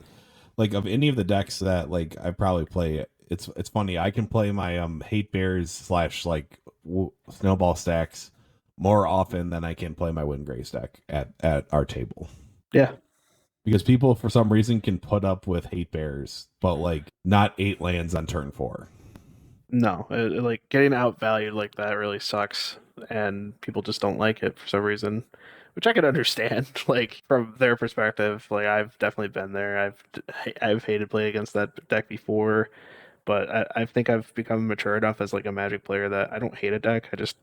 like of any of the decks that like I probably play. It's funny. I can play my hate bears slash like snowball stacks more often than I can play my Windgrace deck at our table Yeah. because people for some reason can put up with hate bears, but like not 8 lands on turn 4. No, like getting outvalued like that really sucks, and people just don't like it for some reason, which I can understand. Like from their perspective, like I've definitely been there. I've hated playing against that deck before, but I think I've become mature enough as like a Magic player that I don't hate a deck. I just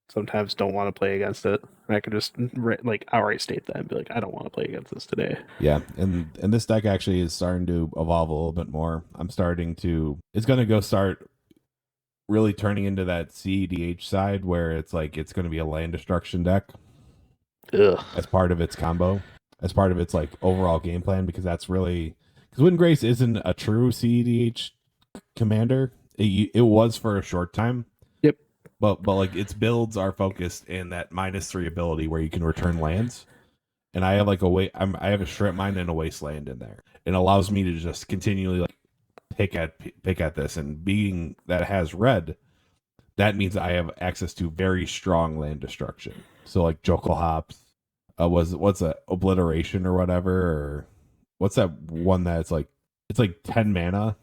sometimes don't want to play against it. And I could just like outright state that and be like, I don't want to play against this today. Yeah, and this deck actually is starting to evolve a little bit more. I'm starting to. It's going to go start really turning into that CEDH side where it's like it's going to be a land destruction deck Ugh. as part of its combo, as part of its like overall game plan, because that's really because Wind Grace isn't a true CEDH commander. It was for a short time, Yep. but like its builds are focused in that -3 ability where you can return lands. And I have like I have a Shrimp Mine and a Wasteland in there. It allows me to just continually like pick at this, and being that it has red, that means I have access to very strong land destruction. So like Jokal Hops, what's a obliteration or whatever, or what's that one that's like it's like 10 mana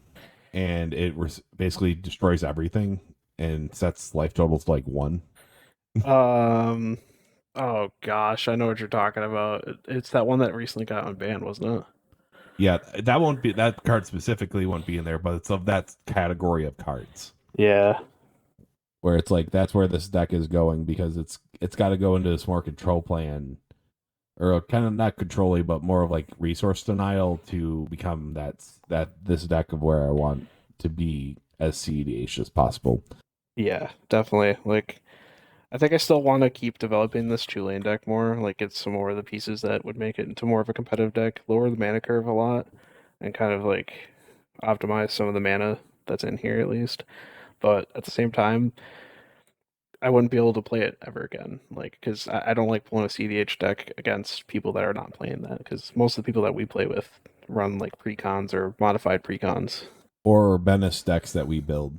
and it basically destroys everything and sets life totals to like 1. Um. Oh gosh, I know what you're talking about. It's that one that recently got unbanned, wasn't it? Yeah, that won't be that card specifically won't be in there, but it's of that category of cards Yeah. where it's like that's where this deck is going because it's got to go into this more control plan or kind of not controlling, but more of like resource denial to become that this deck of where I want to be as CEDH as possible. Yeah, definitely. Like, I think I still want to keep developing this two-lane deck more. Like, get some more of the pieces that would make it into more of a competitive deck, lower the mana curve a lot, and kind of like optimize some of the mana that's in here at least. But at the same time, I wouldn't be able to play it ever again. Like, because I don't like pulling a CDH deck against people that are not playing that. Because most of the people that we play with run like precons or modified precons. Or Benes decks that we build.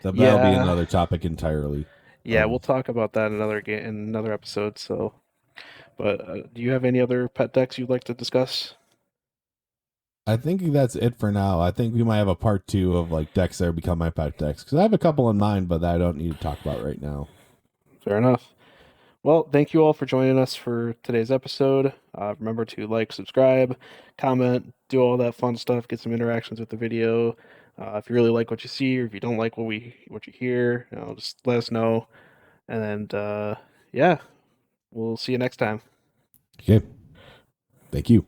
So that'll be Yeah, another topic entirely. yeah, we'll talk about that in another game in another episode. So, but do you have any other pet decks you'd like to discuss? I think that's it for now. I think we might have a part 2 of like decks that become my pet decks because I have a couple in mind, but that I don't need to talk about right now. Fair enough. Well, thank you all for joining us for today's episode. Remember to like, subscribe, comment, do all that fun stuff, get some interactions with the video. If you really like what you see, or if you don't like what you hear, just let us know. And yeah, we'll see you next time. Okay. Thank you.